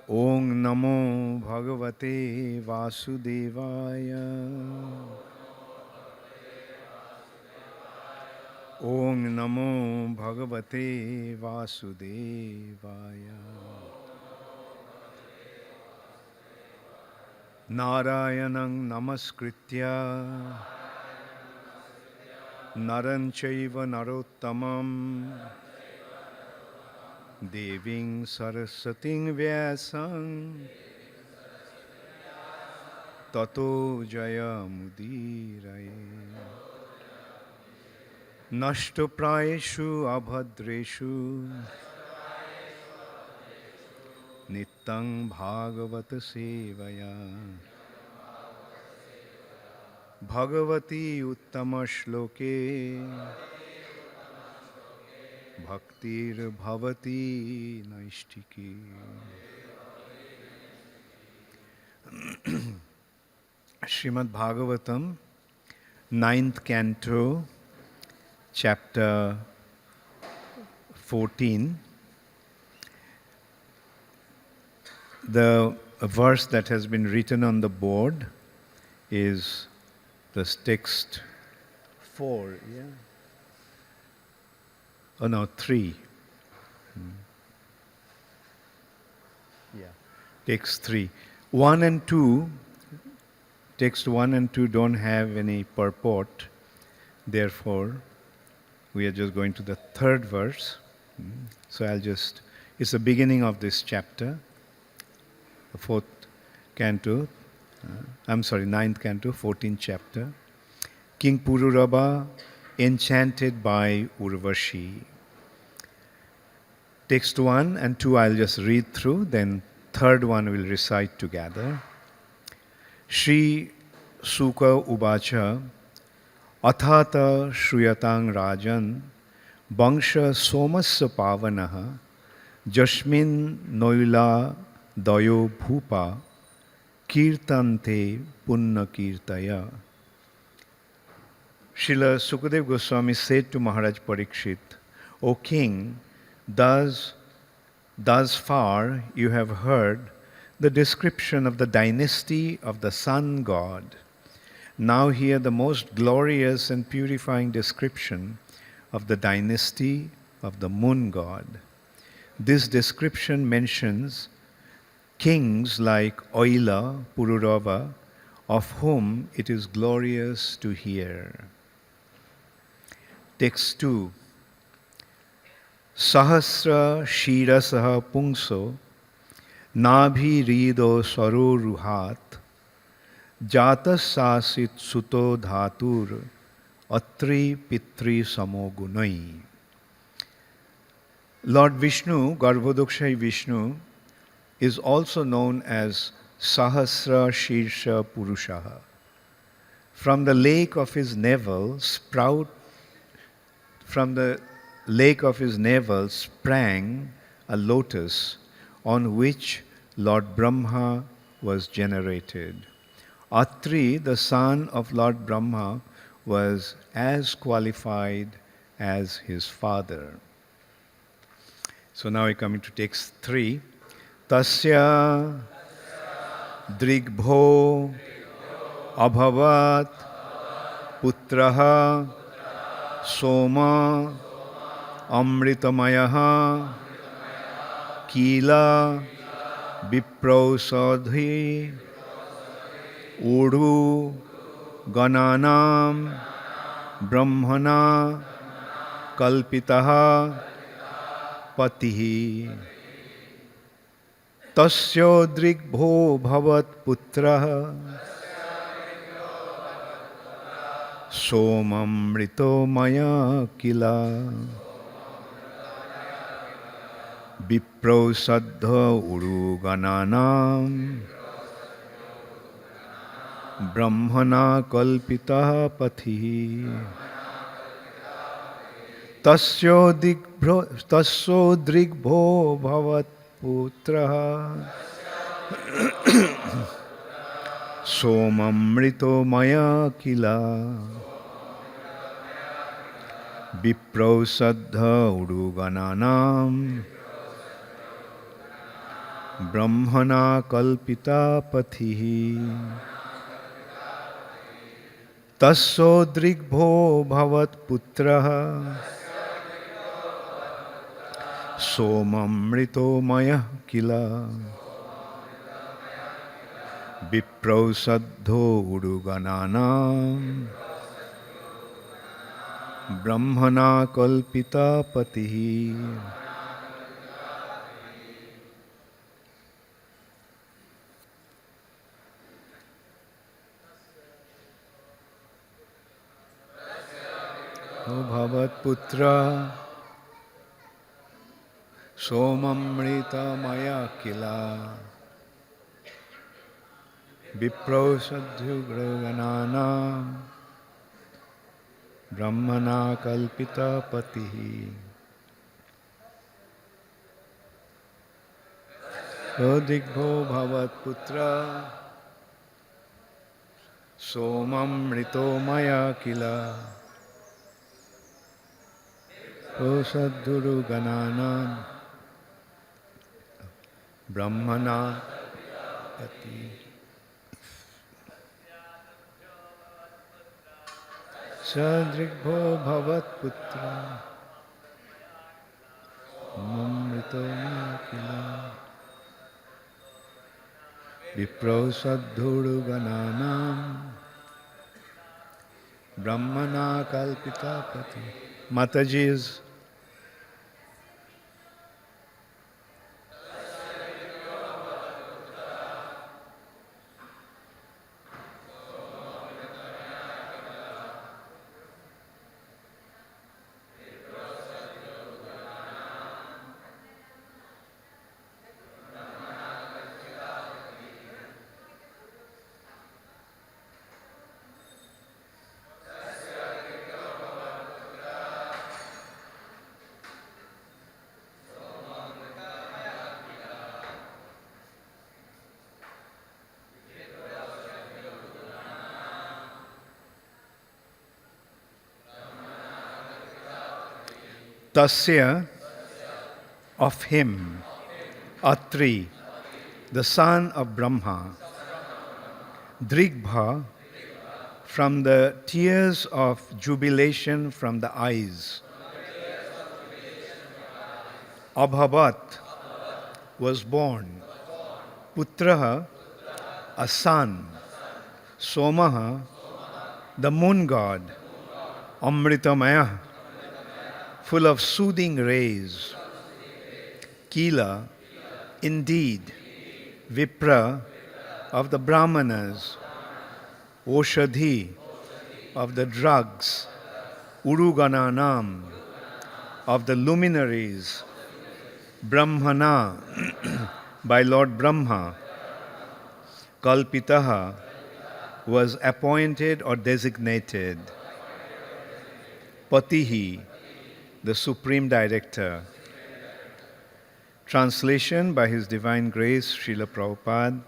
Om Namo Bhagavate Vasudevaya. Om Namo Bhagavate Vasudevaya. Narayanang Namaskritya Naranchaiva Narottamam Deving Sarasating Vyasang Tato Jaya Mudiraye Nashto Prayeshu Abhadreshu Nittang Bhagavata Sevaya Bhagavati Uttama Shloke Bhaktir Bhavati Naistiki. Srimad Bhagavatam, 9th Canto, Chapter 14. The verse that has been written on the board is this text 4, yeah? Oh no, 3. Yeah. Text 3. 1 and 2, text 1 and 2 don't have any purport. Therefore, we are just going to the third verse. So it's the beginning of this chapter, the 4th canto, 9th canto, 14th chapter. King Pururava, enchanted by Urvashi. Text 1 and 2 I'll just read through, then third one we'll recite together. Shri Suka Ubacha Athata Shruyatang Rajan Bangsha Somasya Pavanaha Jasmin Noila Dayo Bhupa Kirtante Punna Kirtaya. Srila Sukadeva Goswami said to Maharaj Parikshit, O king, thus far you have heard the description of the dynasty of the sun god. Now hear the most glorious and purifying description of the dynasty of the moon god. This description mentions kings like Oila, Pururava, of whom it is glorious to hear. Text 2. Sahasra Shirasaha Pungso Nabhi Rido Saro Ruhat Jatas Sasit Suto Dhatur Atri Pitri Samogunai. Lord Vishnu, Garbhodakshayi Vishnu, is also known as Sahasra Shirsha Purushaha. From the lake of his navel sprang a lotus on which Lord Brahma was generated. Atri, the son of Lord Brahma, was as qualified as his father. So now we come into text 3. Tasya Drigbho Abhavat Putraha Soma Amritamayaha Kila Viprosadhi Udu Gananam Brahmana Kalpitaha Patihi Tasyo Drigbho Bhavat Putraha Somamrito Maya Kila Vipro Saddha Urugananam Brahmana Kalpita Pathi Tasyo Drigbho Bhavat Putraha Somamrito Maya Kila Vipro Saddha Urugananam Brahmana kalpita pathihi tasodrigbho bhavat putraha somamrito maya kila viprosadho udugananam Brahmana kalpita patihi. O bhavat putra somamrita maya kila viprosadhugraganana Brahmana kalpita patihi. Odigho bhavat putra somamrito maya kila prosadhurugananam Brahmana pati. Sadrigbho bhavat putra mamrito maya kila viprosadhurugananam Brahmana kalpita pati. Mataji's Tasya, of him, Atri, the son of Brahma, Drigbha, from the tears of jubilation from the eyes, Abhavat, was born, Putraha, a son, Somaha, the moon god, Amritamaya, full of soothing rays, Kila, indeed, Vipra, of the Brahmanas, Oshadhi, of the drugs, Urugananam, of the luminaries, Brahmana, by Lord Brahma, Kalpitaha, was appointed or designated, Patihi, the Supreme Director. Translation by His Divine Grace, Srila Prabhupada.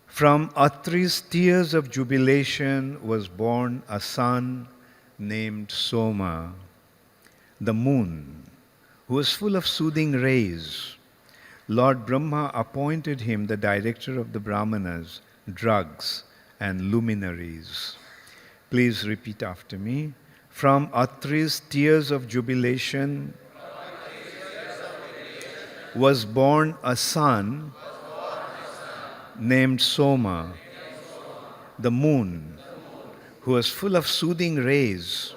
From Atri's tears of jubilation was born a son named Soma, the moon, who was full of soothing rays. Lord Brahma appointed him the director of the Brahmanas, drugs, and luminaries. Please repeat after me. From Atri's tears of jubilation was born a son named Soma, the moon, who was full of soothing rays.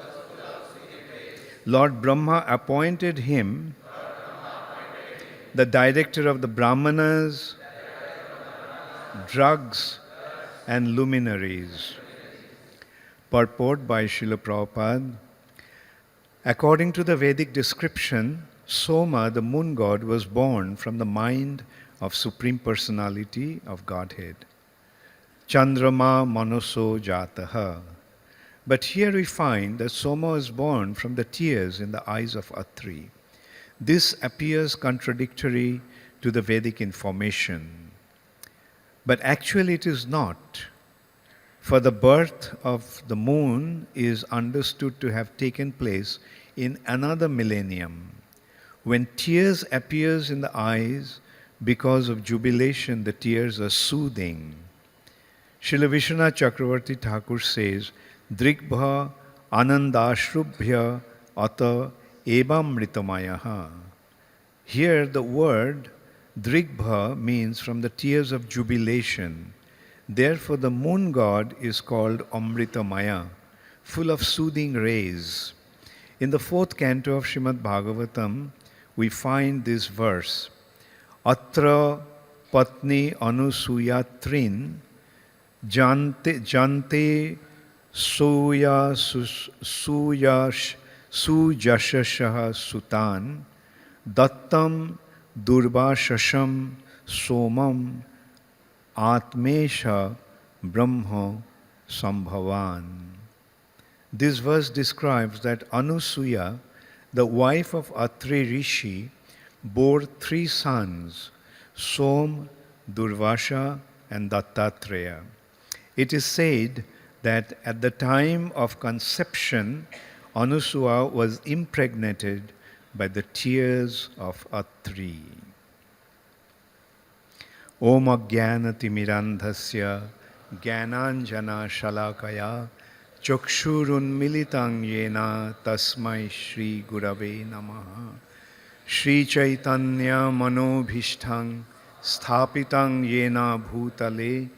Lord Brahma appointed him the director of the Brahmanas, drugs, and luminaries. Purport by Srila Prabhupada. According to the Vedic description, Soma, the moon god, was born from the mind of Supreme Personality of Godhead. Chandrama manoso jataha. But here we find that Soma was born from the tears in the eyes of Atri. This appears contradictory to the Vedic information. But actually it is not. For the birth of the moon is understood to have taken place in another millennium. When tears appears in the eyes, Because of jubilation, the tears are soothing. Srila Vishwanath Chakravarti Thakur says, Drigbha anandashrubhya ata evamritamayaha. Here the word Drigbha means from the tears of jubilation. Therefore the moon god is called Amritamaya, full of soothing rays. In the 4th canto of Srimad Bhagavatam, we find this verse, Atra patni anusuyatrin jante sujashashaha sutan dattam durbashasham somam atmesha brahma sambhavan. This verse describes that Anusuya, the wife of Atri Rishi, bore 3 sons, Som, Durvasha and Dattatreya. It is said that at the time of conception, Anusuya was impregnated by the tears of Atri. Om Ajnanatimirandhasya Jnananjana Shalakaya Chakshurunmilitang Yena Tasmai Shri Gurave Namaha Shri Chaitanya Manobhishthang Sthapitang Yena Bhutale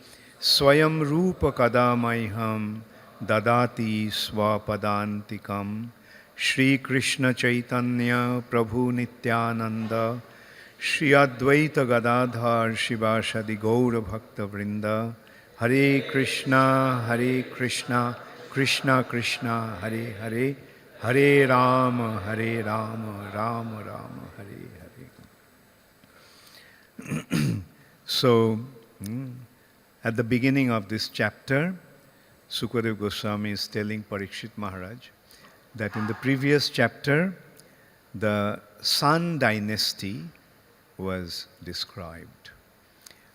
Swayam Rupa Kadamaiham Dadati Swapadantikam Shri Krishna Chaitanya Prabhu Nityananda Shri Advaita Gadadhar Shivashadi Gaura Bhakta Vrinda Hare Krishna Krishna Krishna Hare Hare Hare Rama Rama Rama Hare Hare. So, at the beginning of this chapter, Sukadeva Goswami is telling Parikshit Maharaj that in the previous chapter, the Sun dynasty was described.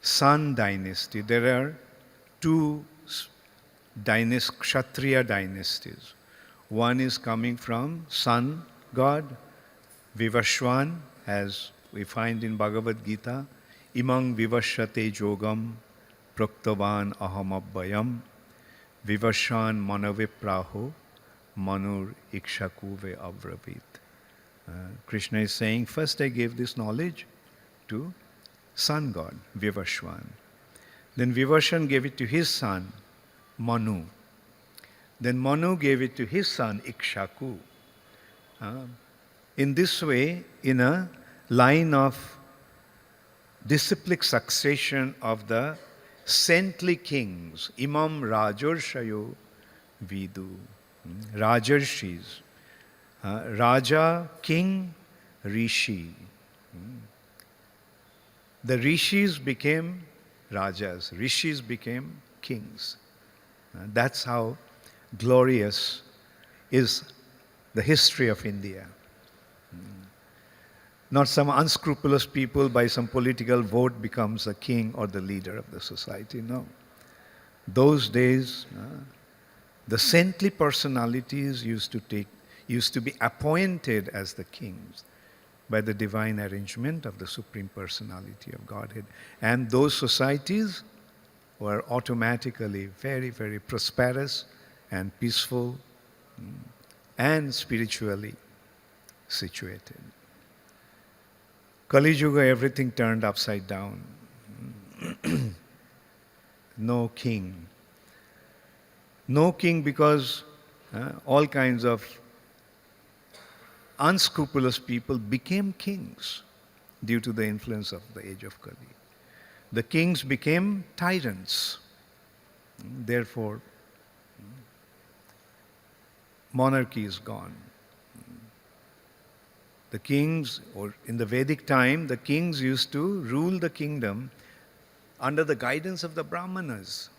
Sun dynasty. There are 2 Kshatriya dynasties. One is coming from Sun God, Vivashwan, as we find in Bhagavad Gita, Imang Vivashate Jogam Praktavan Ahamabbayam Vivashan Manavipraho Manur Ikshakuve Avravit. Krishna is saying, first I gave this knowledge to Sun God, Vivashwan. Then Vivashan gave it to his son, Manu. Then Manu gave it to his son, Ikshaku. In this way, in a line of disciplic succession of the saintly kings, Imam Rajarshayo Vidu, Rajarshis, Raja, king, Rishi. The Rishis became Rajas, Rishis became kings. That's how glorious is the history of India. Not some unscrupulous people by some political vote becomes the king or the leader of the society. No. Those days, the saintly personalities used to be appointed as the kings by the divine arrangement of the Supreme Personality of Godhead. And those societies were automatically very, very prosperous and peaceful and spiritually situated. Kali Yuga, everything turned upside down. No king. No king because all kinds of unscrupulous people became kings due to the influence of the age of Kali. The kings became tyrants. Therefore, monarchy is gone. The kings, or in the Vedic time, the kings used to rule the kingdom under the guidance of the Brahmanas.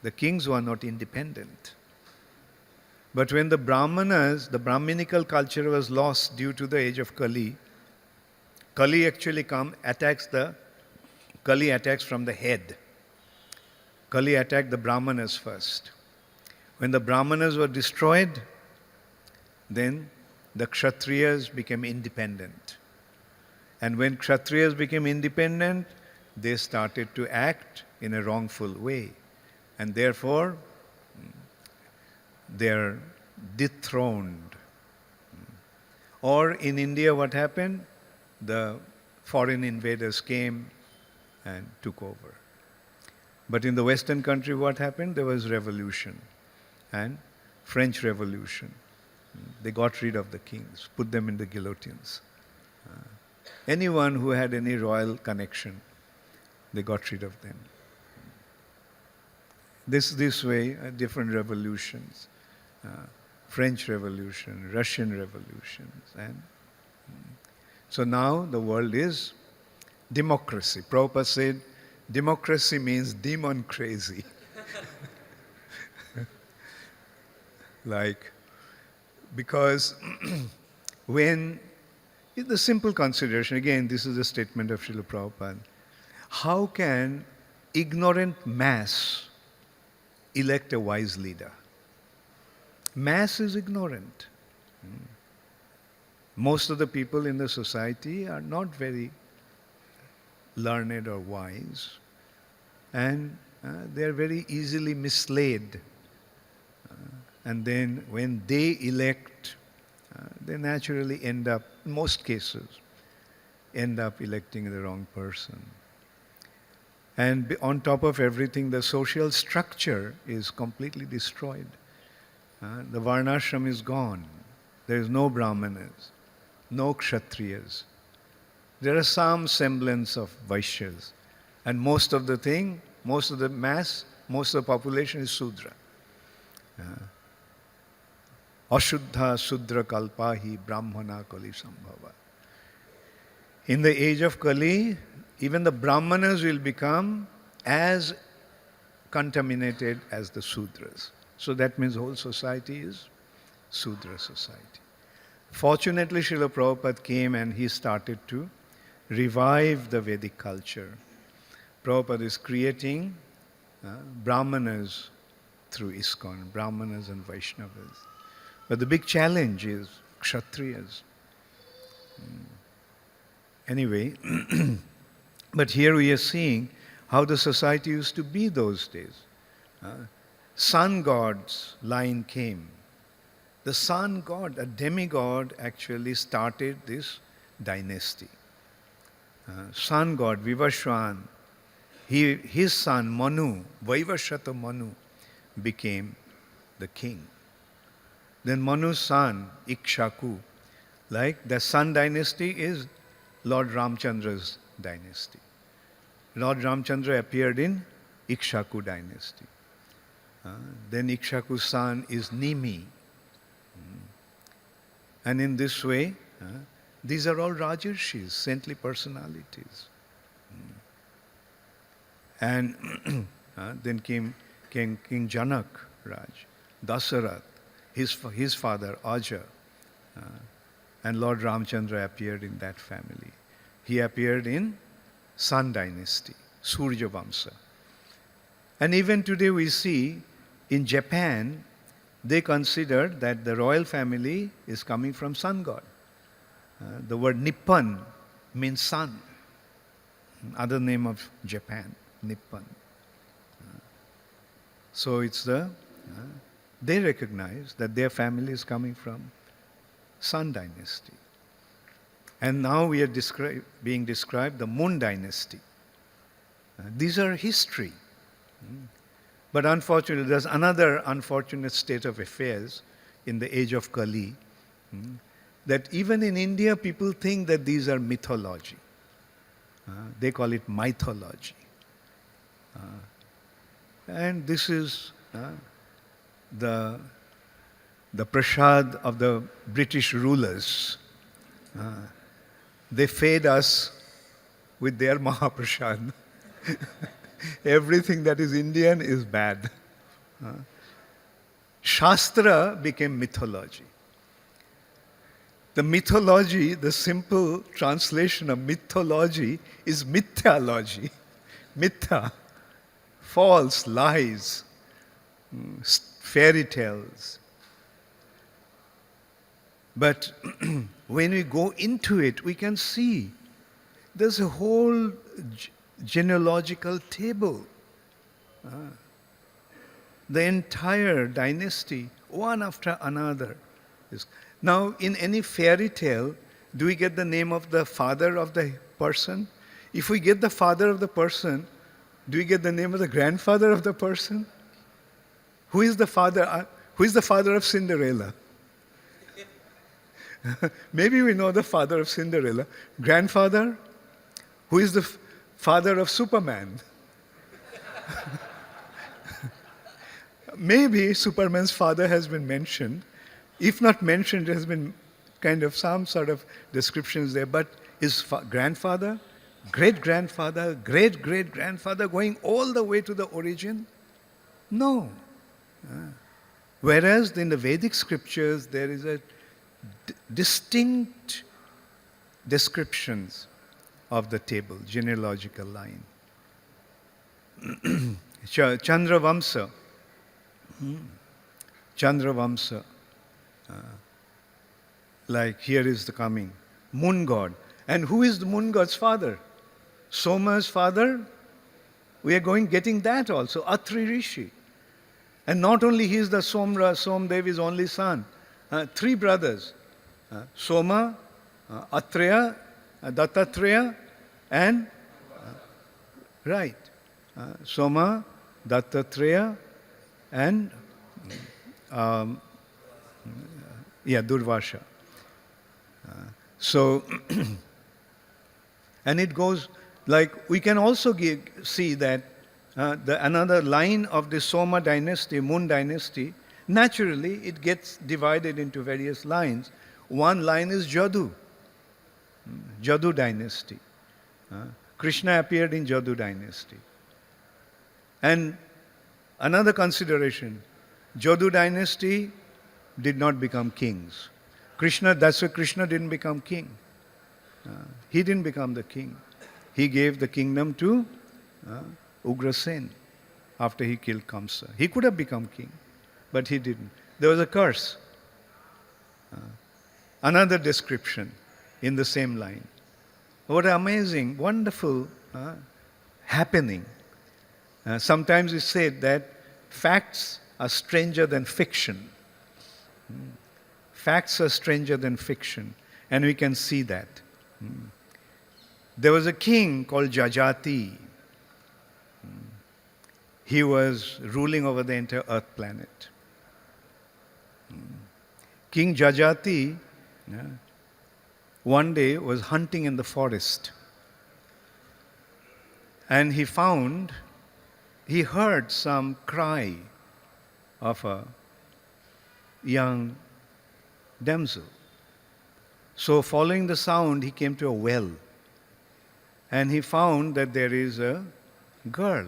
The kings were not independent. But when the Brahmanas, the Brahminical culture was lost due to the age of Kali, Kali actually attacks from the head. Kali attacked the Brahmanas first. When the Brahmanas were destroyed, then the Kshatriyas became independent. And when Kshatriyas became independent, they started to act in a wrongful way. And therefore, they are dethroned. Or in India, what happened? The foreign invaders came and took over. But in the Western country, what happened? There was revolution and French Revolution. They got rid of the kings, put them in the guillotines. Anyone who had any royal connection, they got rid of them. This way, different revolutions, French Revolution, Russian revolutions, and so now the world is democracy. Prabhupada said, democracy means demon crazy. Because when, the simple consideration, again, this is a statement of Srila Prabhupada, how can ignorant mass elect a wise leader? Mass is ignorant. Most of the people in the society are not very learned or wise, and they are very easily misled. And then when they elect, they naturally end up, in most cases, end up electing the wrong person. And on top of everything, the social structure is completely destroyed. The Varnashram is gone. There is no Brahmanas, no Kshatriyas. There are some semblance of Vaishyas. And most of the mass, most of the population is Sudra. Ashuddha Sudra Kalpahi Brahmana Kali Sambhava. In the age of Kali, even the Brahmanas will become as contaminated as the Sudras. So that means whole society is Sudra society. Fortunately, Srila Prabhupada came and he started to revive the Vedic culture. Prabhupada is creating Brahmanas through ISKCON, Brahmanas and Vaishnavas. But the big challenge is Kshatriyas. Anyway, but here we are seeing how the society used to be those days. Sun god's line came. The sun god, a demigod, actually started this dynasty. Sun god, Vivashwan, his son Manu, Vaivashata Manu, became the king. Then Manu's son, Ikshaku, like the Sun dynasty is Lord Ramchandra's dynasty. Lord Ramchandra appeared in Ikshaku dynasty. Then Ikshaku's son is Nimi. And in this way, these are all Rajarshis, saintly personalities. And then came King Janak Raj, Dasarath, his father Aja, and Lord Ramchandra appeared in that family. He appeared in Sun dynasty, Surya Vamsa. And even today we see in Japan, they consider that the royal family is coming from sun god. The word Nippon means sun. Other name of Japan, Nippon. So it's they recognize that their family is coming from Sun dynasty. And now we are being described the Moon dynasty. These are history. But unfortunately, there's another unfortunate state of affairs in the age of Kali, that even in India, people think that these are mythology. They call it mythology. And this is the prasad of the British rulers. They fed us with their Mahaprasad. Everything that is Indian is bad. Shastra became mythology. The mythology, the simple translation of mythology is mythology. Mithya, false, lies, fairy tales. But when we go into it, we can see There's a whole genealogical table. The entire dynasty, one after another. Now, in any fairy tale, do we get the name of the father of the person? If we get the father of the person, do we get the name of the grandfather of the person? Who is the father? Who is the father of Cinderella? Maybe we know the father of Cinderella. Grandfather? Who is the father of Superman? Maybe Superman's father has been mentioned. If not mentioned, there has been kind of some sort of descriptions there. But his grandfather, great-grandfather, great-great-grandfather, going all the way to the origin? No. Whereas in the Vedic scriptures, there is a distinct descriptions of the table, genealogical line. Chandravamsa. Chandravamsa. Like here is the coming. Moon god. And who is the moon god's father? Soma's father? We are getting that also. Atri Rishi. And not only he is the Somdevi's only son. 3 brothers. Soma, Atreya, Dattatreya, and Soma, Dattatreya, and Durvasha. So, and it goes like we can also see that another line of the Soma dynasty, Moon dynasty, naturally it gets divided into various lines. One line is Jadu, Jadu dynasty. Krishna appeared in Jadu dynasty. And another consideration, Jadu dynasty did not become kings. That's why Krishna didn't become king. He didn't become the king. He gave the kingdom to Ugrasen after he killed Kamsa. He could have become king, but he didn't. There was a curse. Another description in the same line. What an amazing, wonderful happening. Sometimes it's said that facts are stranger than fiction. Facts are stranger than fiction, and we can see that. There was a king called Jajati. He was ruling over the entire earth planet. King Jajati one day was hunting in the forest, and he heard some cry of a young damsel. So following the sound, he came to a well, and he found that there is a girl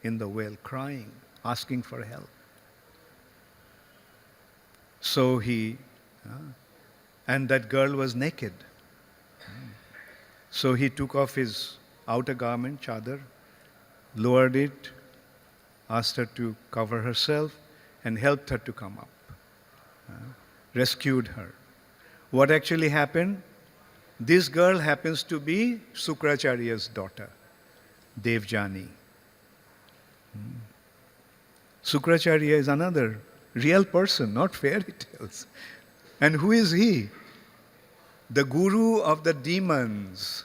in the well crying, asking for help. So and that girl was naked. So he took off his outer garment, chadar, lowered it, asked her to cover herself, and helped her to come up. Rescued her. What actually happened? This girl happens to be Sukracharya's daughter, Devjani. Sukracharya is another real person, not fairy tales. And who is he? The guru of the demons,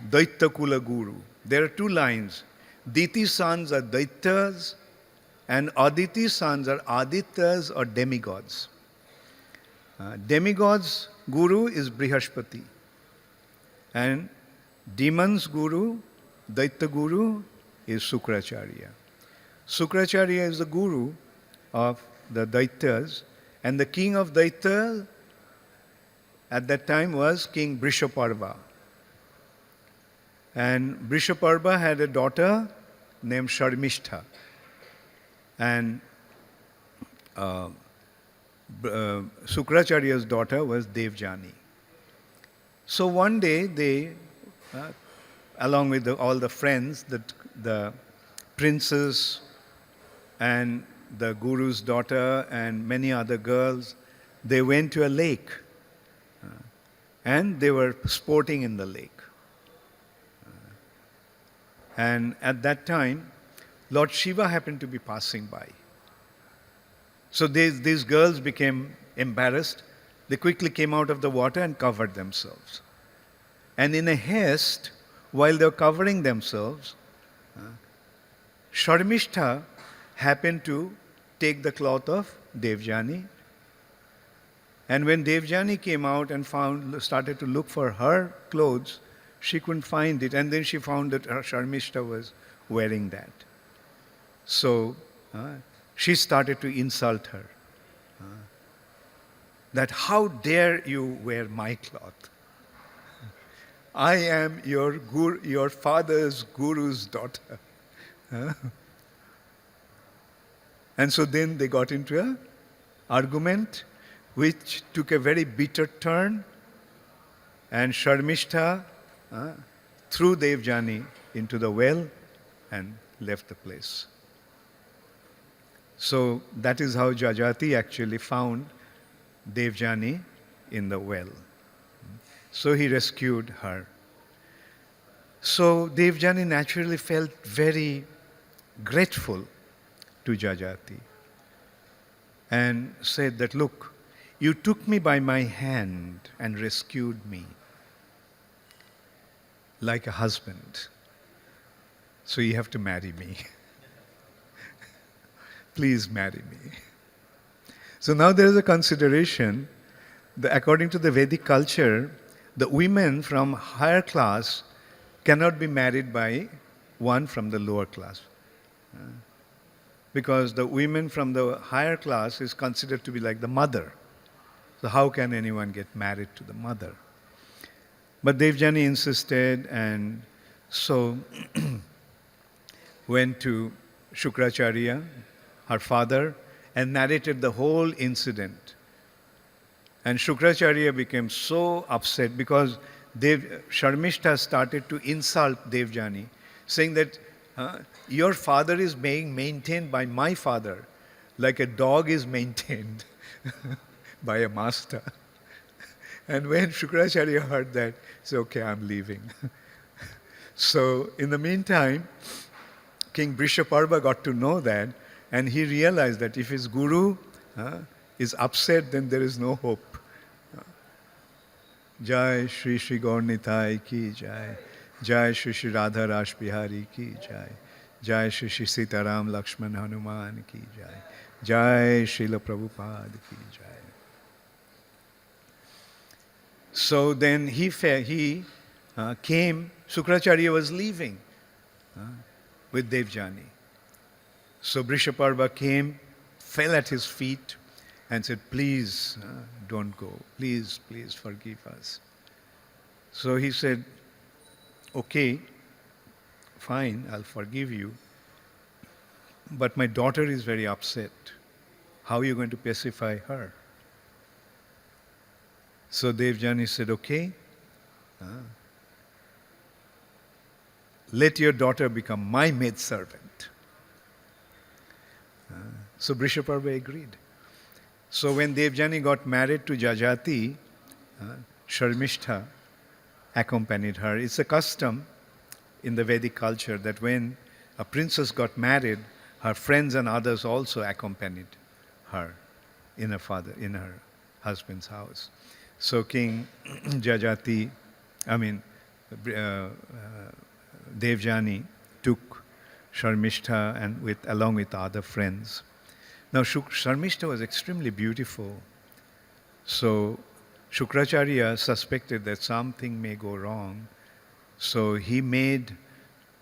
Daitya Kula Guru. There are 2 lines. Diti's sons are Daityas, and Aditi's sons are Adityas or demigods. Demigods guru is Brihaspati, and demons guru, Daitya guru, is Sukracharya. Sukracharya is the guru of the Daityas, and the king of Daitya at that time was King Brishaparva. And Brishaparva had a daughter named Sharmishtha. And Sukracharya's daughter was Devjani. So one day they, along with all the friends, the princess and the guru's daughter and many other girls, they went to a lake. and they were sporting in the lake. And at that time, Lord Shiva happened to be passing by. So these girls became embarrassed. They quickly came out of the water and covered themselves. And in a haste, while they were covering themselves, Sharmishtha happened to take the cloth of Devjani. And when Devjani came out and started to look for her clothes, she couldn't find it. And then she found that Sharmishtha was wearing that. So she started to insult her. That how dare you wear my cloth? I am your father's guru's daughter. And so then they got into an argument which took a very bitter turn, and Sharmishtha threw Devjani into the well and left the place. So that is how Jajati actually found Devjani in the well. So he rescued her. So Devjani naturally felt very grateful to Jajati and said that, look, you took me by my hand and rescued me like a husband. So you have to marry me. Please marry me. So now there is a consideration that according to the Vedic culture, the women from higher class cannot be married by one from the lower class. Because the women from the higher class is considered to be like the mother. So how can anyone get married to the mother? But Devjani insisted, and so went to Shukracharya, her father, and narrated the whole incident. And Shukracharya became so upset because Sharmishtha started to insult Devjani, saying that your father is being maintained by my father, like a dog is maintained by a master. And when Shukracharya heard that, he said, okay, I'm leaving. So in the meantime, King Brishaparva got to know that, and he realized that if his guru is upset, then there is no hope. Jai Shri Shri Gaur Nitai ki Jai. Jai Shri Shri Radha Rash Bihari ki Jai. Jai Shri Shri Sitaram Lakshman Hanuman ki Jai. Jai Srila Prabhupada ki Jai. So then he came, Shukracharya was leaving with Devjani. So Brishaparva came, fell at his feet and said, please don't go. Please, please forgive us. So he said, okay, fine, I'll forgive you. But my daughter is very upset. How are you going to pacify her? So Devjani said, okay, let your daughter become my maidservant. So Brishaparva agreed. So when Devjani got married to Jajati, Sharmishtha accompanied her. It's a custom in the Vedic culture that when a princess got married, her friends and others also accompanied her in her husband's house. So King Devjani took Sharmishtha and along with other friends. Now Sharmishtha was extremely beautiful. So Shukracharya suspected that something may go wrong. So he made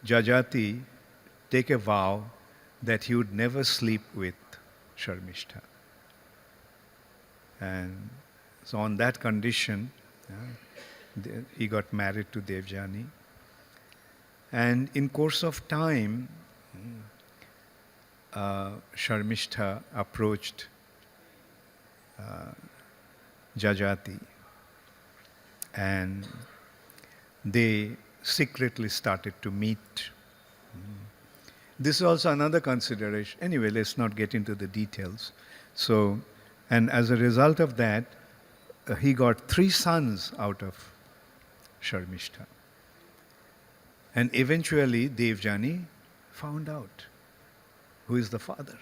Jajati take a vow that he would never sleep with Sharmishtha. And so on that condition, he got married to Devjani. And in course of time, Sharmishtha approached Jajati, and they secretly started to meet. This is also another consideration. Anyway, let's not get into the details. So, and as a result of that, he got 3 sons out of Sharmishta. And eventually Devjani found out who is the father.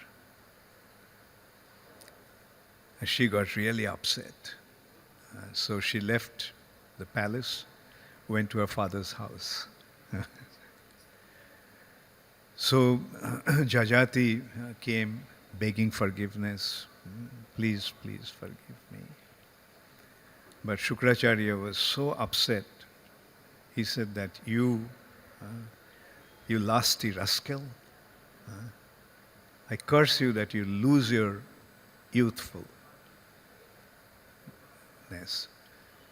And she got really upset. So she left the palace, went to her father's house. So Jajati came begging forgiveness. Please, please forgive me. But Shukracharya was so upset. He said that you lusty rascal, I curse you that you lose your youthfulness.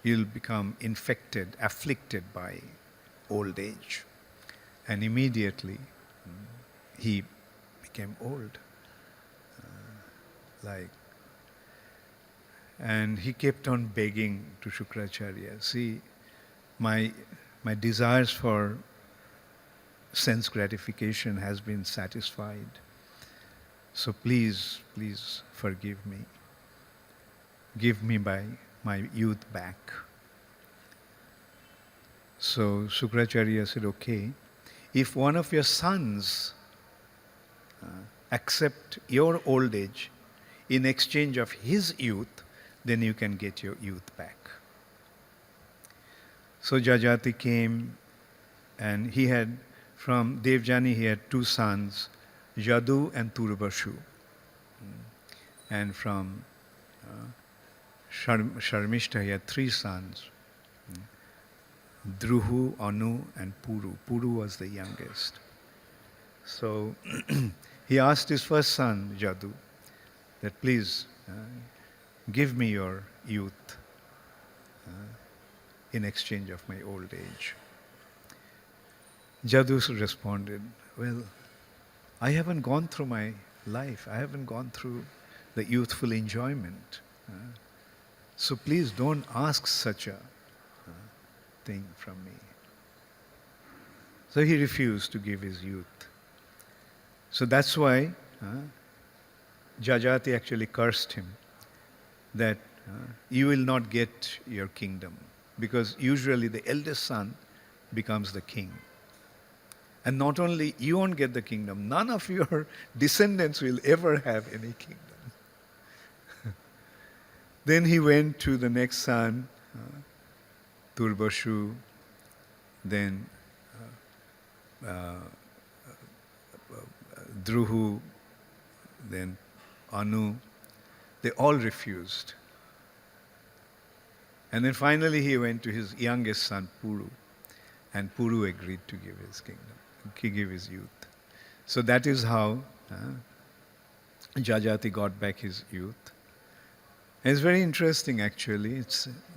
You'll become infected, afflicted by old age. And immediately he became old. And he kept on begging to Shukracharya, see, my desires for sense gratification has been satisfied. So please, please forgive me. Give me my youth back. So Shukracharya said, okay, if one of your sons accept your old age in exchange of his youth, then you can get your youth back. So Jajati came, and he had, from Devjani he had 2 sons, Yadu and Turbashu. And from Sharmishta he had 3 sons, Druhu, Anu and Puru. Puru was the youngest. So he asked his first son, Yadu, that please give me your youth in exchange of my old age. Jadu responded, well, I haven't gone through my life. I haven't gone through the youthful enjoyment. So please don't ask such a thing from me. So he refused to give his youth. So that's why Jajati actually cursed him that you will not get your kingdom, because usually the eldest son becomes the king. And not only you won't get the kingdom, none of your descendants will ever have any kingdom. Then he went to the next son, Turbashu, then Druhu, then Anu. They all refused. And then finally he went to his youngest son, Puru, and Puru agreed to give his kingdom, to give his youth. So that is how Jajati got back his youth. And it's very interesting actually.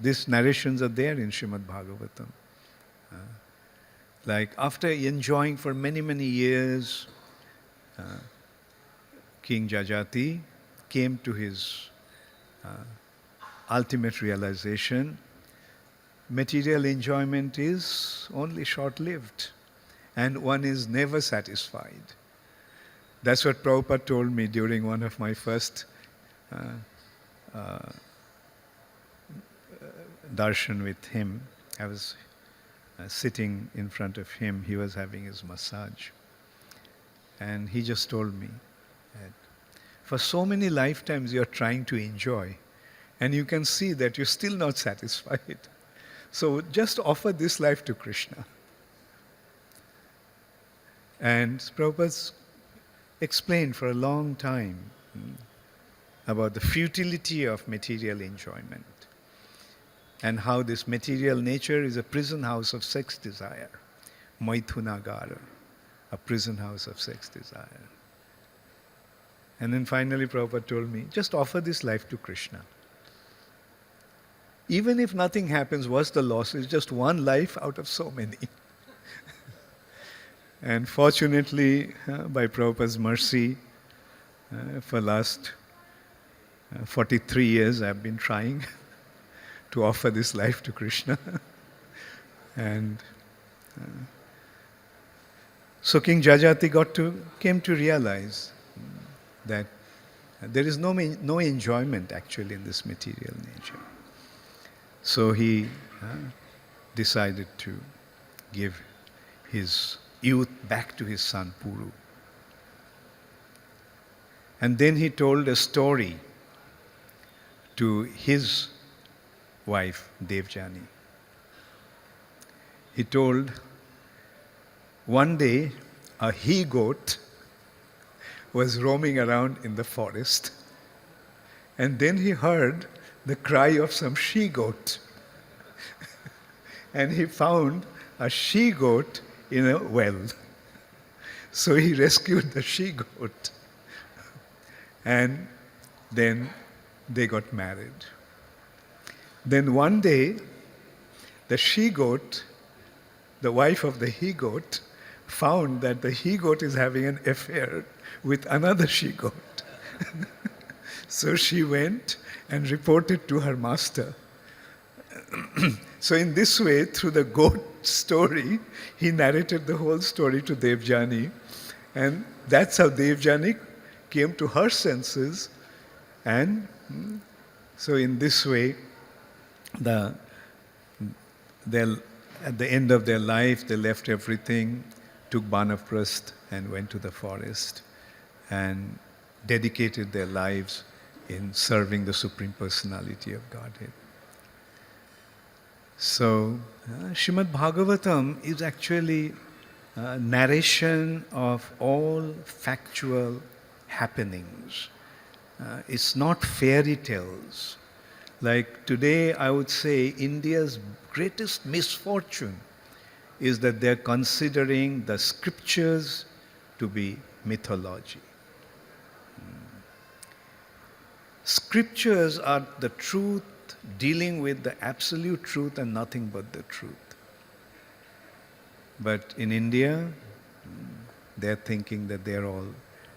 These narrations are there in Srimad Bhagavatam. Like after enjoying for many, many years, King Jajati came to his ultimate realization, material enjoyment is only short-lived and one is never satisfied. That's what Prabhupada told me during one of my first darshan with him. I was sitting in front of him, he was having his massage. And he just told me that for so many lifetimes you're trying to enjoy, and you can see that you're still not satisfied. So just offer this life to Krishna. And Prabhupada explained for a long time about the futility of material enjoyment and how this material nature is a prison house of sex desire, Maithunagara, a prison house of sex desire. And then finally Prabhupada told me, just offer this life to Krishna. Even if nothing happens, what's the loss? It's just one life out of so many. And fortunately, by Prabhupada's mercy, for last 43 years I've been trying to offer this life to Krishna. And so King Jajati came to realize that there is no enjoyment actually in this material nature. So he decided to give his youth back to his son Puru. And then he told a story to his wife Devjani. He told, one day a he-goat was roaming around in the forest, and then he heard the cry of some she-goat. And he found a she-goat in a well. So he rescued the she-goat. And then they got married. Then one day, the she-goat, the wife of the he-goat, found that the he-goat is having an affair with another she-goat. So she went and reported to her master. So in this way, through the goat story, he narrated the whole story to Devjani. And that's how Devjani came to her senses. And so in this way, at the end of their life, they left everything, took Banaprasth and went to the forest and dedicated their lives in serving the Supreme Personality of Godhead. So, Srimad Bhagavatam is actually a narration of all factual happenings. It's not fairy tales. Like today, I would say India's greatest misfortune is that they're considering the scriptures to be mythology. Scriptures are the truth, dealing with the absolute truth and nothing but the truth. But in India, they're thinking that they're all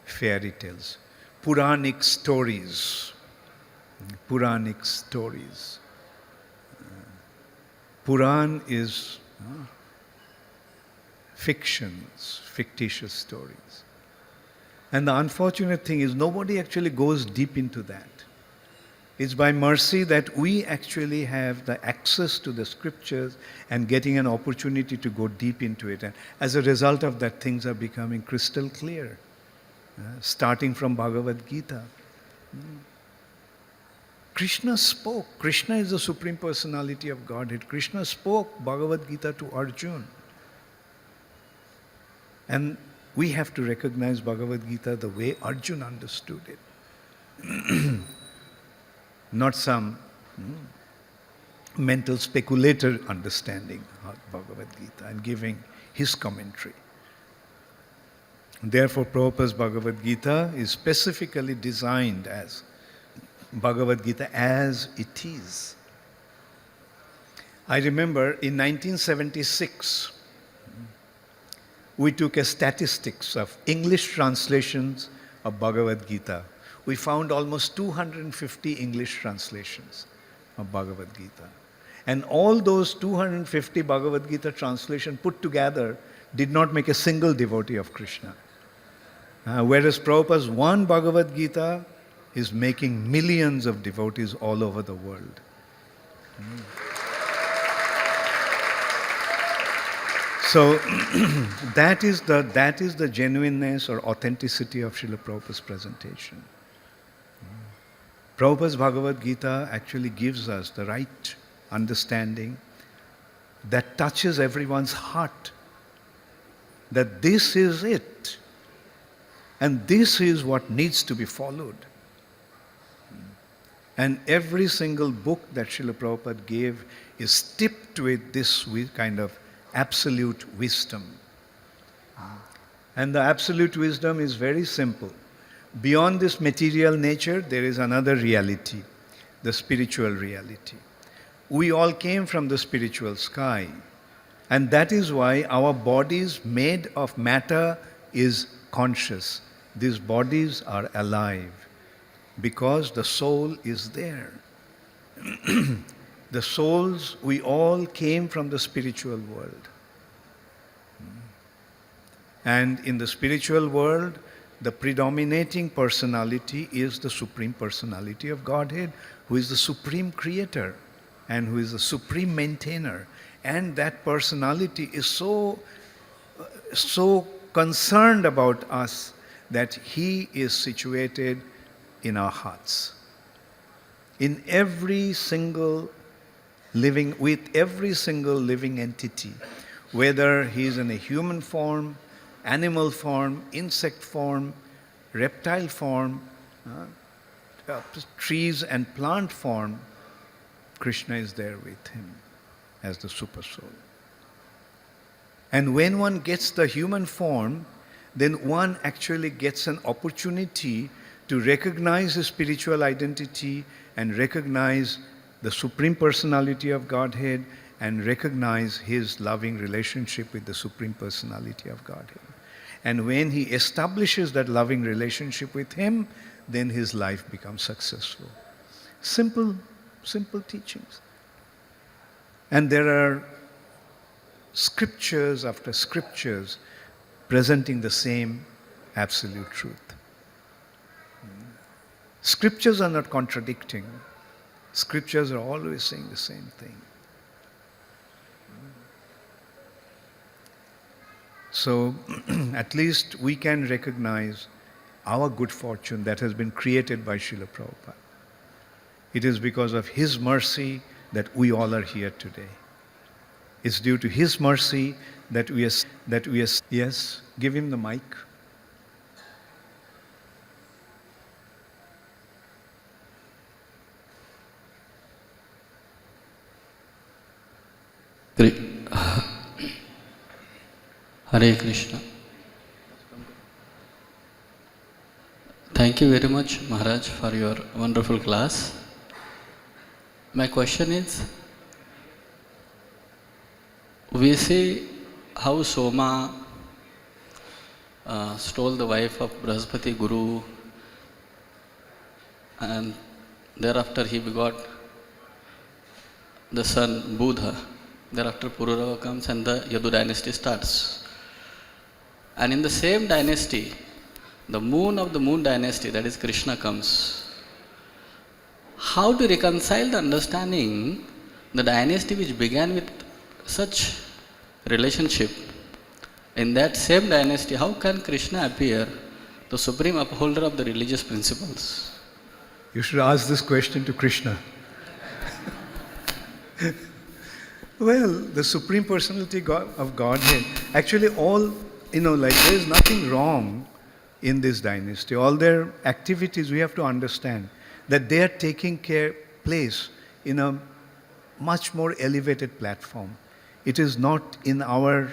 fairy tales. Puranic stories. Puranic stories. Puran is fictions, fictitious stories. And the unfortunate thing is nobody actually goes deep into that. It's by mercy that we actually have the access to the scriptures and getting an opportunity to go deep into it. And as a result of that, things are becoming crystal clear, starting from Bhagavad Gita. Krishna spoke. Krishna is the Supreme Personality of Godhead. Krishna spoke Bhagavad Gita to Arjuna. And we have to recognize Bhagavad Gita the way Arjuna understood it. Not some mental speculator understanding of Bhagavad Gita and giving his commentary. Therefore, Prabhupada's Bhagavad Gita is specifically designed as Bhagavad Gita as it is. I remember in 1976, we took a statistics of English translations of Bhagavad Gita. We found almost 250 English translations of Bhagavad Gita. And all those 250 Bhagavad Gita translations put together did not make a single devotee of Krishna. Whereas Prabhupada's one Bhagavad Gita is making millions of devotees all over the world. So that is the genuineness or authenticity of Srila Prabhupada's presentation. Prabhupada's Bhagavad Gita actually gives us the right understanding that touches everyone's heart, that this is it, and this is what needs to be followed. And every single book that Srila Prabhupada gave is steeped with this kind of absolute wisdom. And the absolute wisdom is very simple. Beyond this material nature, there is another reality, the spiritual reality. We all came from the spiritual sky. And that is why our bodies made of matter is conscious. These bodies are alive because the soul is there. The souls, we all came from the spiritual world. And in the spiritual world, the predominating personality is the Supreme Personality of Godhead, who is the Supreme Creator. and who is the supreme maintainer. And that personality is so concerned about us that he is situated in our hearts. In every single with every single living entity, whether he is in a human form, animal form, insect form, reptile form, trees and plant form, Krishna is there with him as the super soul. And when one gets the human form, then one actually gets an opportunity to recognize his spiritual identity and recognize the Supreme Personality of Godhead and recognize his loving relationship with the Supreme Personality of Godhead. And when he establishes that loving relationship with him, then his life becomes successful. Simple teachings. And there are scriptures after scriptures presenting the same absolute truth. Scriptures are not contradicting. Scriptures are always saying the same thing. So, at least we can recognize our good fortune that has been created by Srila Prabhupada. It is because of his mercy that we all are here today. It's due to his mercy that we are. Yes, give him the mic. Hare Krishna. Thank you very much, Maharaj, for your wonderful class. My question is, we see how Soma stole the wife of Brahaspati Guru, and thereafter he begot the son Buddha. Thereafter Pururava comes and the Yadu dynasty starts. And in the same dynasty, the moon of the moon dynasty, that is Krishna, comes. How to reconcile the understanding, the dynasty which began with such relationship, in that same dynasty, how can Krishna appear, the supreme upholder of the religious principles? You should ask this question to Krishna. Well, the Supreme Personality of Godhead, actually there is nothing wrong in this dynasty. All their activities, we have to understand that they are taking place in a much more elevated platform. It is not in our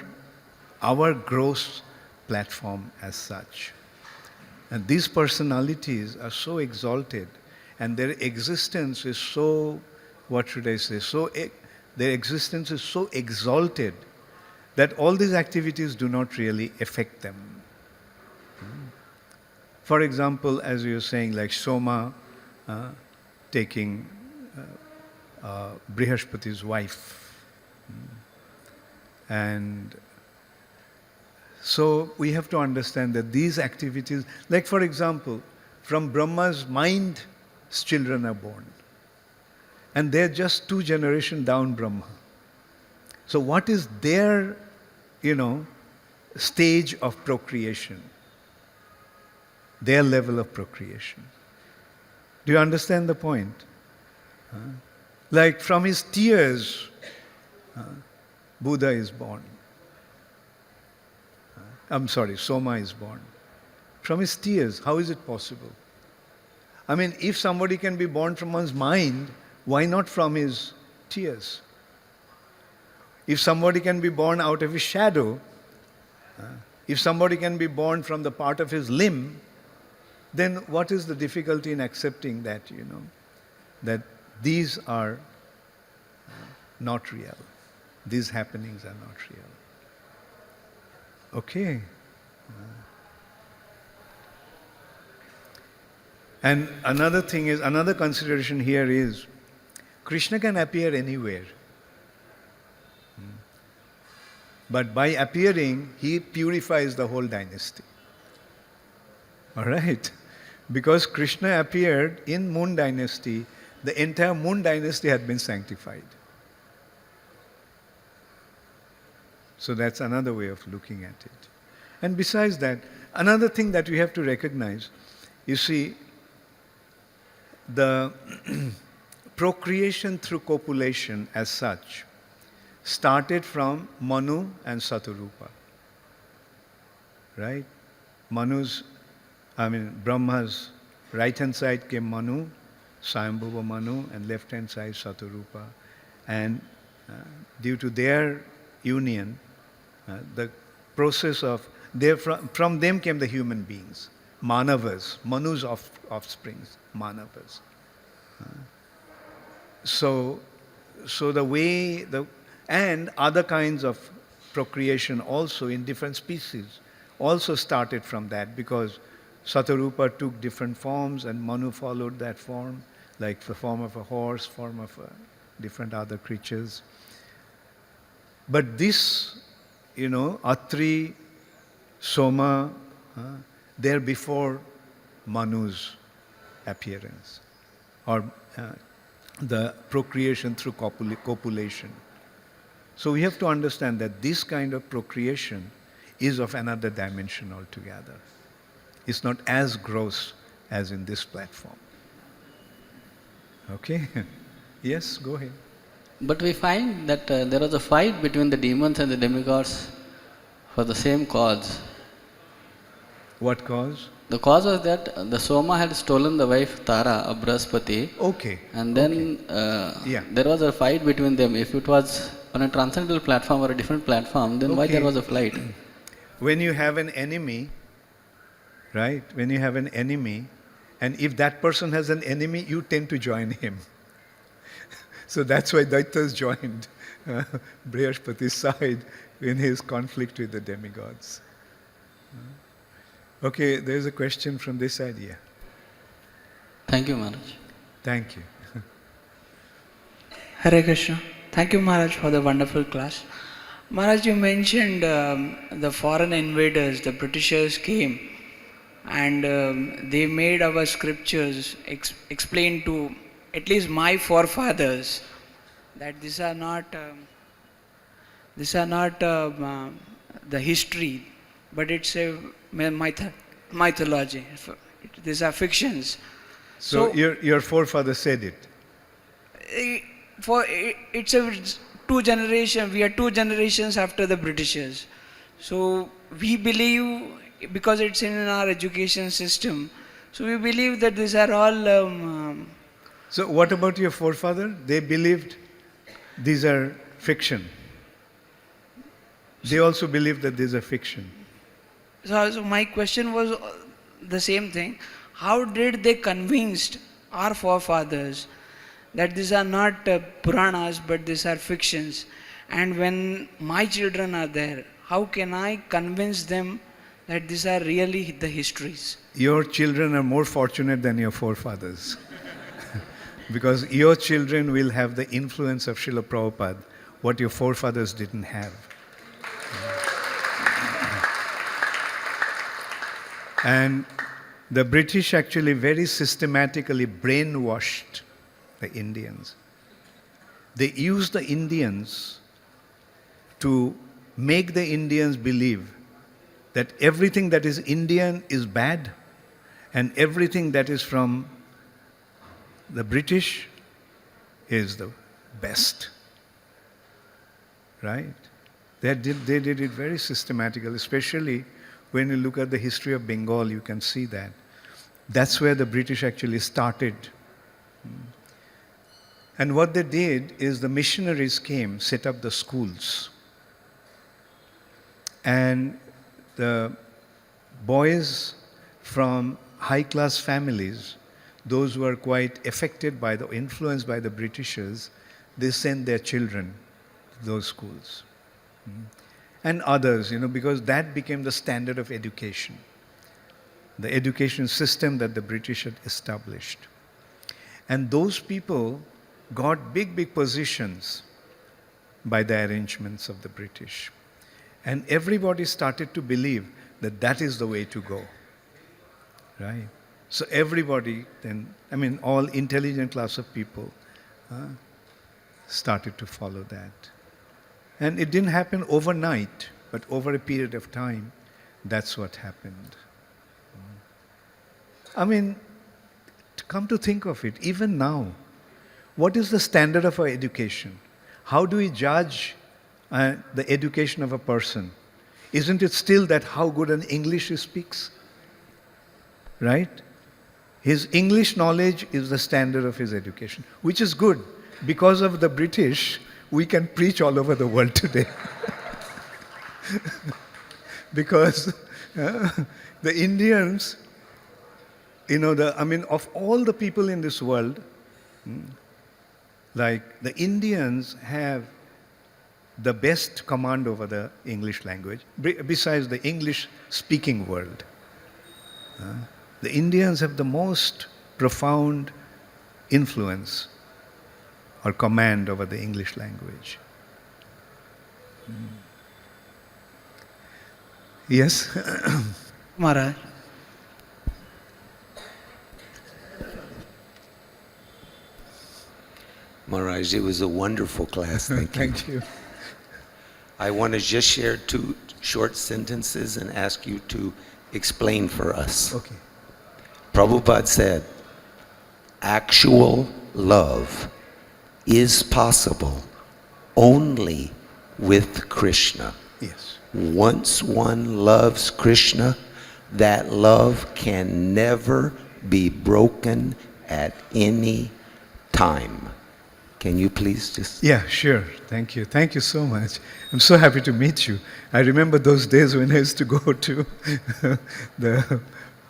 gross platform as such. And these personalities are so exalted, and their existence is so, their existence is so exalted that all these activities do not really affect them. For example, as you were saying, like Soma taking Brihaspati's wife. And so we have to understand that these activities, like for example, from Brahma's mind, children are born. And they're just 2 generations down Brahma. So what is their, stage of procreation? Their level of procreation. Do you understand the point? Like from his tears, Buddha is born. Soma is born. From his tears, how is it possible? I mean, if somebody can be born from one's mind, why not from his tears? If somebody can be born out of his shadow, if somebody can be born from the part of his limb, then what is the difficulty in accepting that, that these are not real. These happenings are not real. Okay. And another consideration here is, Krishna can appear anywhere. But by appearing, he purifies the whole dynasty. All right? Because Krishna appeared in Moon dynasty, the entire Moon dynasty had been sanctified. So that's another way of looking at it. And besides that, another thing that we have to recognize, you see, the procreation through copulation as such started from Manu and Satarupa. Right? Brahma's right-hand side came Manu, Swayambhuva Manu, and left-hand side Satarupa. And due to their union, the process of, from them came the human beings, Manavas, Manu's offsprings, Manavas. So the way, and other kinds of procreation also in different species also started from that, because Satarupa took different forms and Manu followed that form, like the form of a horse, form of different other creatures. But this, Atri, Soma, they're before Manu's appearance, or the procreation through copulation. So we have to understand that this kind of procreation is of another dimension altogether. It's not as gross as in this platform. Okay? Yes, go ahead. But we find that there was a fight between the demons and the demigods for the same cause. What cause? The cause was that the Soma had stolen the wife Tara of Brahaspati. Okay. And then there was a fight between them. If it was on a transcendental platform or a different platform, then why there was a fight? When you have an enemy, right? When you have an enemy, and if that person has an enemy, you tend to join him. So that's why Daityas joined Brihaspati's side in his conflict with the demigods. Okay, there's a question from this side here. Thank you, Maharaj. Thank you. Hare Krishna. Thank you, Maharaj, for the wonderful class. Maharaj, you mentioned the foreign invaders, the Britishers came and they made our scriptures explain to at least my forefathers that these are not the history, but it's a mythology. These are fictions. So your forefather said it. It's a two generation. We are 2 generations after the Britishers. So we believe, because it's in our education system, so we believe that these are all. So what about your forefather? They believed these are fiction. They also believed that these are fiction. So my question was the same thing. How did they convince our forefathers that these are not Puranas, but these are fictions? And when my children are there, how can I convince them that these are really the histories? Your children are more fortunate than your forefathers. Because your children will have the influence of Srila Prabhupada, what your forefathers didn't have. And the British actually very systematically brainwashed the Indians. They used the Indians to make the Indians believe that everything that is Indian is bad and everything that is from the British is the best. Right? They did it very systematically, especially when you look at the history of Bengal, you can see that. That's where the British actually started. And what they did is the missionaries came, set up the schools. And the boys from high-class families, those who are quite affected by the influence by the Britishers, they sent their children to those schools. And others, because that became the standard of education, the education system that the British had established. And those people got big positions by the arrangements of the British. And everybody started to believe that that is the way to go. Right? So everybody then, all intelligent class of people started to follow that. And it didn't happen overnight, but over a period of time, that's what happened. Come to think of it, even now, what is the standard of our education? How do we judge the education of a person? Isn't it still that how good an English he speaks? Right? His English knowledge is the standard of his education, which is good. Because of the British, we can preach all over the world today. Because the Indians, of all the people in this world, like the Indians have the best command over the English language, besides the English-speaking world. The Indians have the most profound influence or command over the English language. Yes? Maharaj. Maharaj, it was a wonderful class. Thank you. Thank you. I want to just share 2 short sentences and ask you to explain for us. Okay. Prabhupada said, actual love is possible only with Krishna. Yes. Once one loves Krishna, that love can never be broken at any time. Can you please just... Yeah, sure. Thank you. Thank you so much. I'm so happy to meet you. I remember those days when I used to go to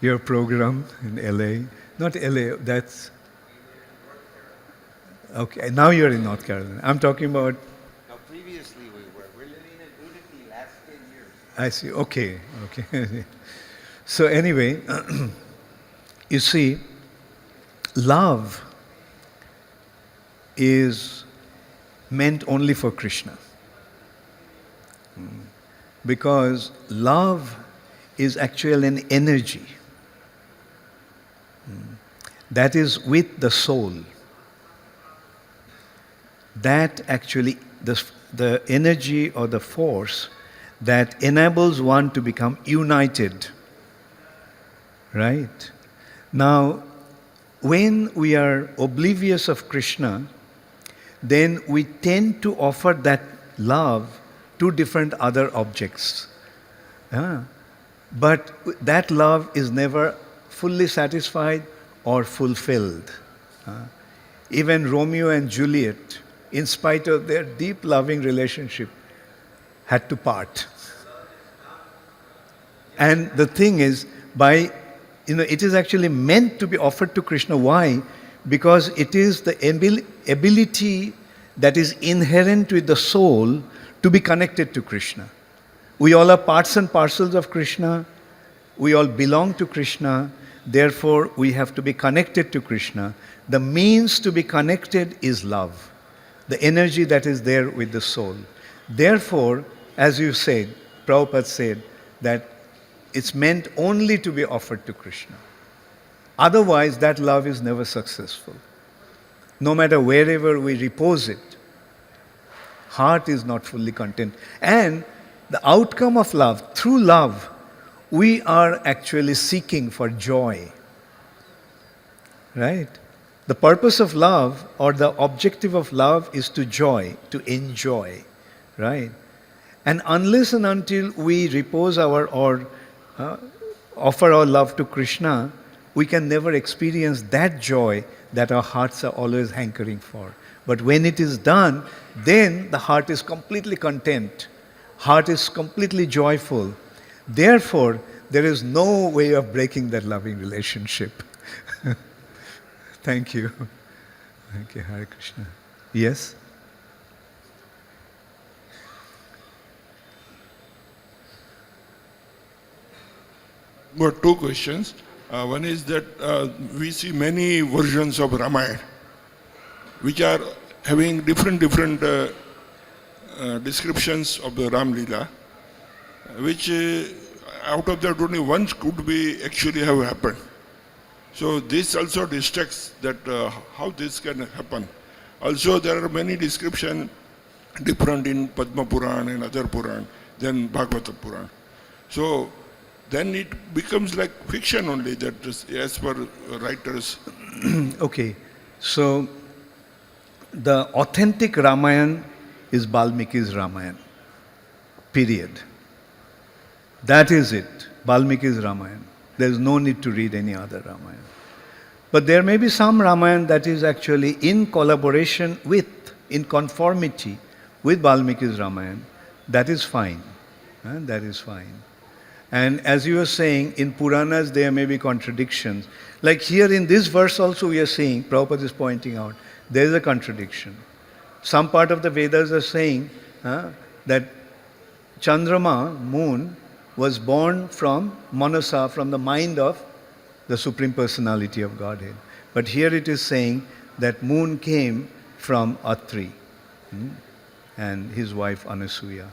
your program in LA. Not LA, that's... Okay, now you're in North Carolina. I'm talking about... No, previously we were. We're living in Udupi last 10 years. I see. Okay. So anyway, you see, love is meant only for Krishna. Because love is actually an energy that is with the soul. That actually, the energy or the force that enables one to become united. Right? Now, when we are oblivious of Krishna, then we tend to offer that love to different other objects. But that love is never fully satisfied or fulfilled. Even Romeo and Juliet, in spite of their deep loving relationship, had to part. And the thing is, it is actually meant to be offered to Krishna. Why? Because it is the ability that is inherent with the soul to be connected to Krishna. We all are parts and parcels of Krishna. We all belong to Krishna. Therefore, we have to be connected to Krishna. The means to be connected is love, the energy that is there with the soul. Therefore, as you said, Prabhupada said that it's meant only to be offered to Krishna. Otherwise, that love is never successful. No matter wherever we repose it, heart is not fully content. And the outcome of love, through love, we are actually seeking for joy. Right? The purpose of love, or the objective of love, is to joy, to enjoy. Right? And unless and until we repose offer our love to Krishna, we can never experience that joy that our hearts are always hankering for. But when it is done, then the heart is completely content. Heart is completely joyful. Therefore, there is no way of breaking that loving relationship. Thank you. Thank you, Hare Krishna. Yes? Got 2 questions. One is that we see many versions of Ramayana, which are having different descriptions of the Ram Leela, which out of that only one could be actually have happened. So this also distracts that how this can happen. Also there are many descriptions different in Padma Puran and other Puran than Bhagavata Puran. So then it becomes like fiction only, that is, as per writers. Okay, so the authentic Ramayana is Valmiki's Ramayana. Period. That is it. Valmiki's Ramayana. There is no need to read any other Ramayana. But there may be some Ramayana that is actually in collaboration with, in conformity with Valmiki's Ramayana. That is fine. That is fine. And as you were saying, in Puranas there may be contradictions. Like here in this verse also we are seeing, Prabhupada is pointing out, there is a contradiction. Some part of the Vedas are saying that Chandrama, moon, was born from Manasa, from the mind of the Supreme Personality of Godhead. But here it is saying that moon came from Atri and his wife Anasuya.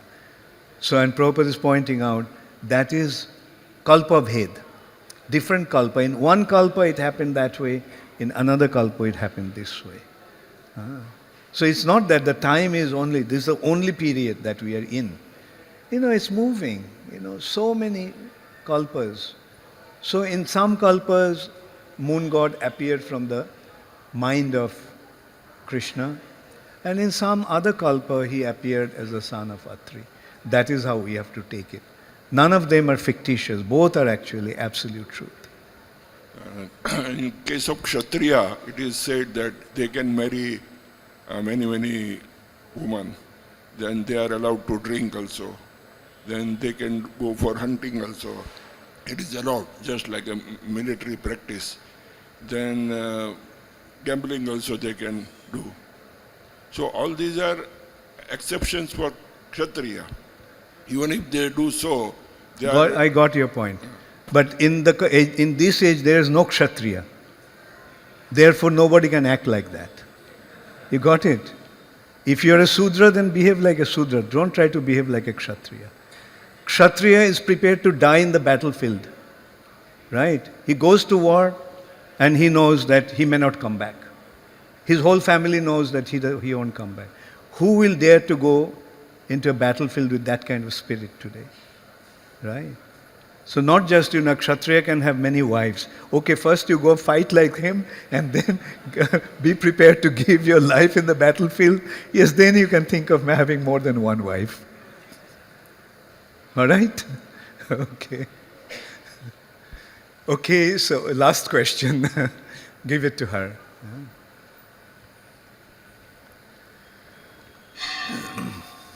So, and Prabhupada is pointing out that is kalpa bhed, different kalpa. In one kalpa it happened that way, in another kalpa it happened this way. So it's not that the time is only, this is the only period that we are in. It's moving, so many kalpas. So in some kalpas, moon god appeared from the mind of Krishna, and in some other kalpa he appeared as the son of Atri. That is how we have to take it. None of them are fictitious, both are actually absolute truth. In case of Kshatriya, it is said that they can marry many women. Then they are allowed to drink also. Then they can go for hunting also. It is allowed, just like a military practice. Then gambling also they can do. So all these are exceptions for Kshatriya. Even if they do so, they are... I got your point. But in this age there is no Kshatriya. Therefore nobody can act like that. You got it? If you are a Sudra, then behave like a Sudra. Don't try to behave like a Kshatriya. Kshatriya is prepared to die in the battlefield. Right? He goes to war and he knows that he may not come back. His whole family knows that he won't come back. Who will dare to go into a battlefield with that kind of spirit today? Right? So not just, Kshatriya can have many wives. Okay, first you go fight like him and then be prepared to give your life in the battlefield. Yes, then you can think of having more than one wife. All right? Okay. Okay, so last question. Give it to her.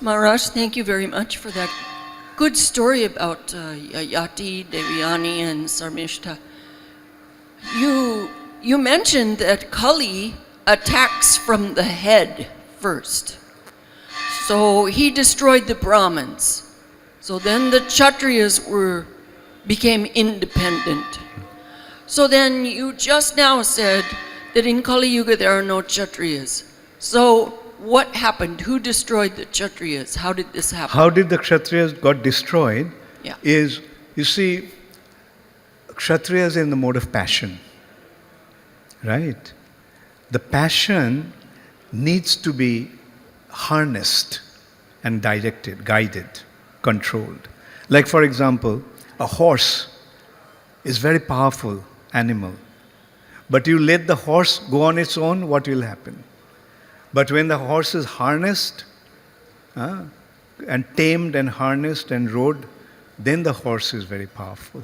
Maharaj, thank you very much for that good story about Yati, Devyani, and Sarmishta. You mentioned that Kali attacks from the head first. So he destroyed the Brahmins. So then the Kshatriyas became independent. So then you just now said that in Kali Yuga there are no Kshatriyas. So what happened? Who destroyed the Kshatriyas? How did this happen? How did the Kshatriyas got destroyed? Yeah. Is, you see, Kshatriyas in the mode of passion. Right? The passion needs to be harnessed and directed, guided, controlled. Like for example, a horse is very powerful animal. But you let the horse go on its own, what will happen? But when the horse is harnessed and tamed and harnessed and rode, then the horse is very powerful.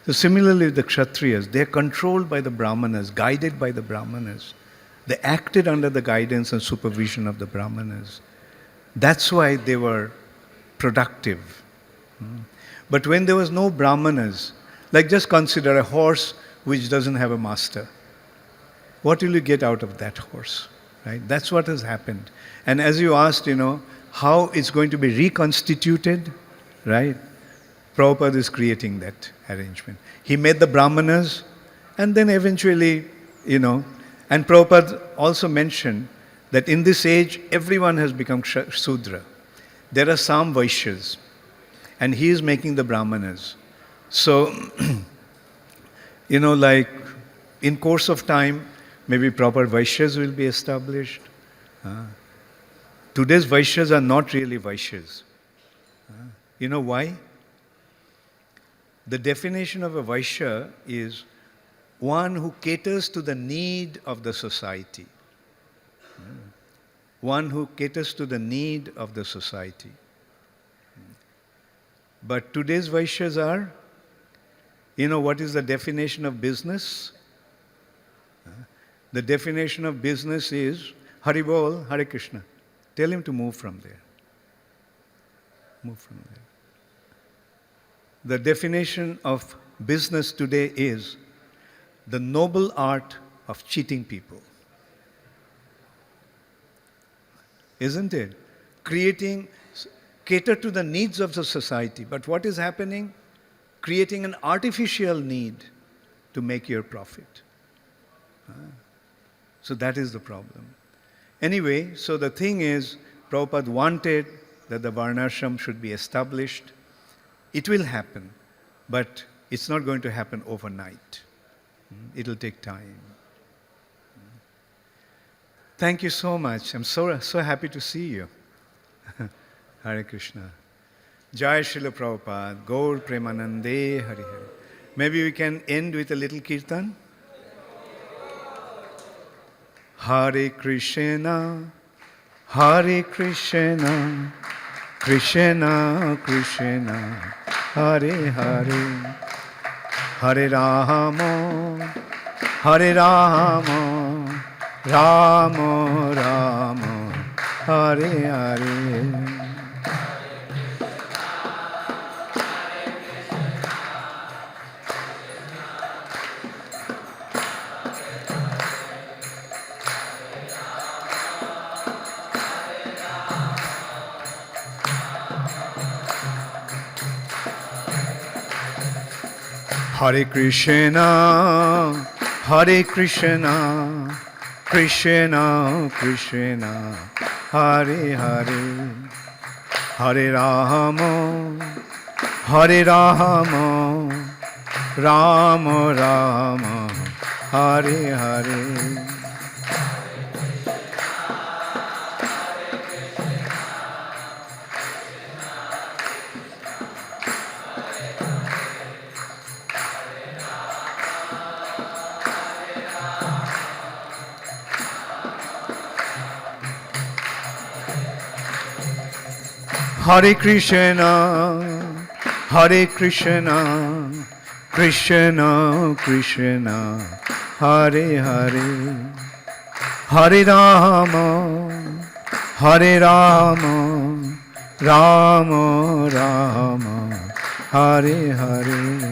So similarly with the Kshatriyas, they are controlled by the Brahmanas, guided by the Brahmanas. They acted under the guidance and supervision of the Brahmanas. That's why they were productive. But when there was no Brahmanas, like just consider a horse which doesn't have a master. What will you get out of that horse? Right? That's what has happened. And as you asked, how it's going to be reconstituted, right? Prabhupada is creating that arrangement. He made the Brahmanas, and then eventually, and Prabhupada also mentioned that in this age, everyone has become Sudra. There are some Vaishyas, and he is making the Brahmanas. So, like In course of time, maybe proper Vaishyas will be established. Today's Vaishyas are not really Vaishyas. You know why? The definition of a Vaishya is one who caters to the need of the society. One who caters to the need of the society. But today's Vaishyas are, you know what is the definition of business? The definition of business is, Hari Bol, Hare Krishna. Tell him to move from there. Move from there. The definition of business today is the noble art of cheating people. Isn't it? Cater to the needs of the society. But what is happening? Creating an artificial need to make your profit. So that is the problem. Anyway, so the thing is, Prabhupada wanted that the Varnashram should be established. It will happen, but it's not going to happen overnight. It'll take time. Thank you so much. I'm so happy to see you. Hare Krishna. Jai Srila Prabhupada, Gaur Premanande, Hari Hari. Maybe we can end with a little kirtan. Hare Krishna, Hare Krishna, Krishna Krishna, Hare Hare, Hare Rama, Hare Rama, Rama Rama, Hare Hare. Hare Krishna, Hare Krishna, Krishna Krishna, Hare Hare, Hare Rama, Hare Rama, Rama Rama, Hare Hare. Hare Krishna, Hare Krishna, Krishna Krishna, Hare Hare, Hare Rama, Hare Rama, Rama Rama, Hare Hare.